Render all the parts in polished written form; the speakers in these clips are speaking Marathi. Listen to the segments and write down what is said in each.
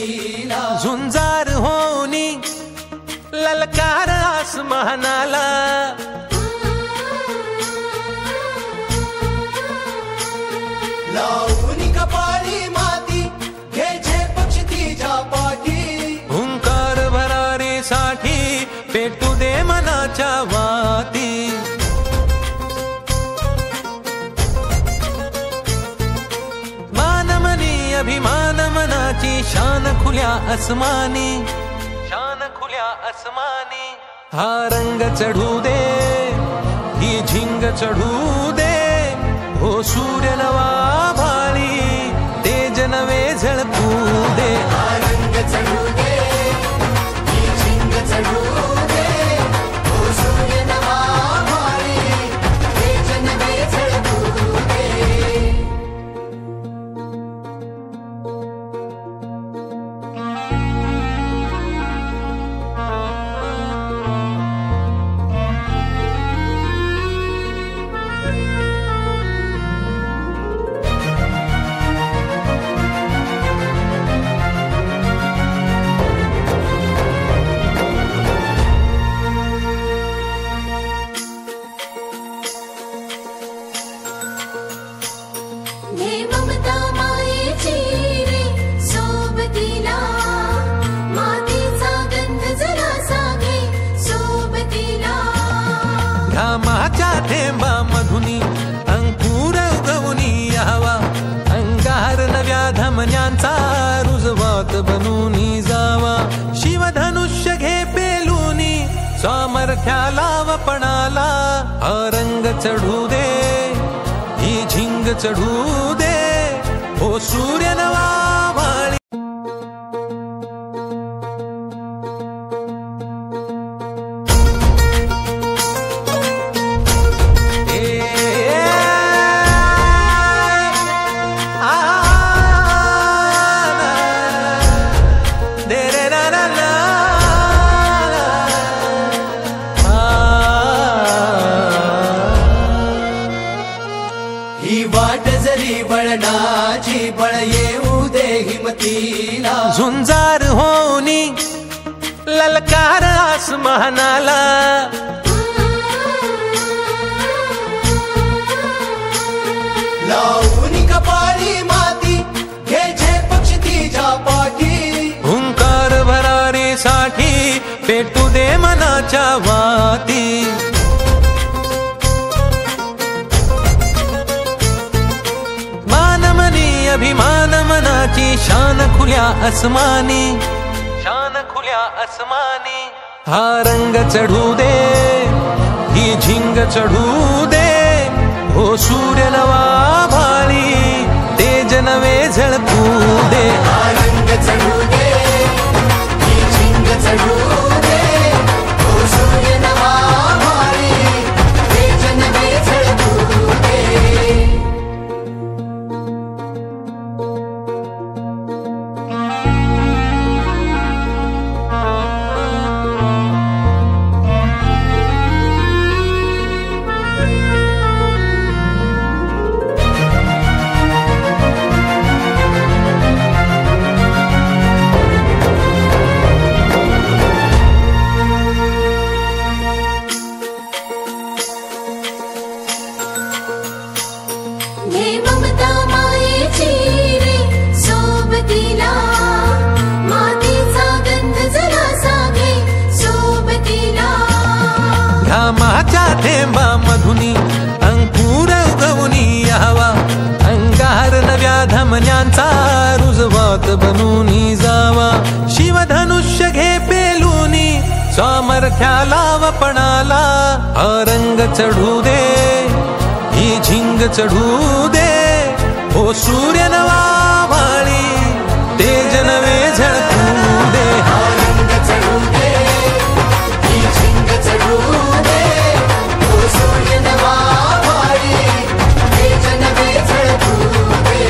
हिमतीला झुंजार होनी ललकार आसमानाला लावून कपाळी माती घ्यायचे पक्ष तिच्या पाठी हुंकार भरारीसाठी पेटू दे मनाच्या वाती मानमनी अभिमान मनाची शान खुल्या आसमानी शान खुल्या आसमानी हा रंग चढू दे ही झिंग चढू दे हो सूर्य नवा भाळी तेज नवे झळकू दे रंग चढू दे ही झिंग चढू दे हो सूर्य नवा भाळी तेज नवे झळकू दे घामाच्या थेंबा मधुनी अंकुर उगवूनी यावा अंगार नव्या धमन्यांचा रुजवात बनूनी जावा शिवधनुष्य घे पेलूनी सामर्थ्याला वपणाला हा रंग चढू दे ही झिंग चढू दे हो सूर्य नवा भाळी ही वाट जरी वळणाची बळ येऊ दे हिमतीला झुंजार होनी ललकार आसमानाला लावून कपाळी माती घ्यायचे पक्ष तिच्या पाठी हुंकार भरारीसाठी पेटू दे मनाच्या वाती मानमनी अभिमान मनाची शान खुल्या आसमानी शान खुल्या आसमानी हा रंग चढू दे ही झिंग चढू दे हो सूर्य नवा भाळी तेज नवे झळकू दे रंग चढू दे ही झिंग चढू दे हो सूर्य नवा भाळी तेज नवे झळकू दे घामाच्या थेंबा मधुनी अंकुर उगवूनी यावा अंगार नव्या धमन्यांचा रुजवात बनूनी जावा शिवधनुष्य घे पेलूनी सामर्थ्याला वपणाला हा रंग चढू दे ही झिंग चढू दे हो सूर्य नवा भाळी तेज नवे झळकू दे रंग चढू दे ही झिंग चढू दे हो सूर्य नवा भाळी तेज नवे झळकू दे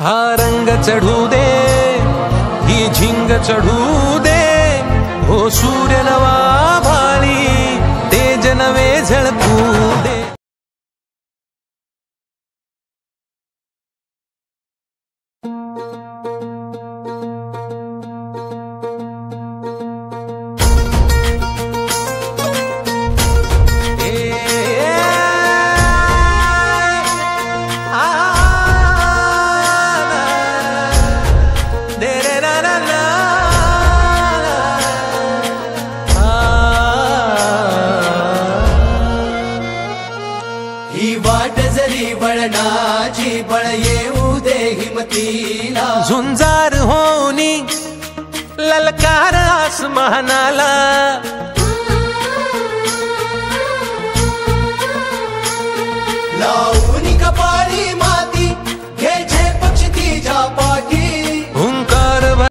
हा रंग चढू दे ही चढू दे हो सूर्य नवा भाळी तेज नवे झळकू दे. ही वाट जरी वळणाची बळ येऊ दे हिमतीला. झुंजार होनी ललकार आसमानाला लावून कपाळी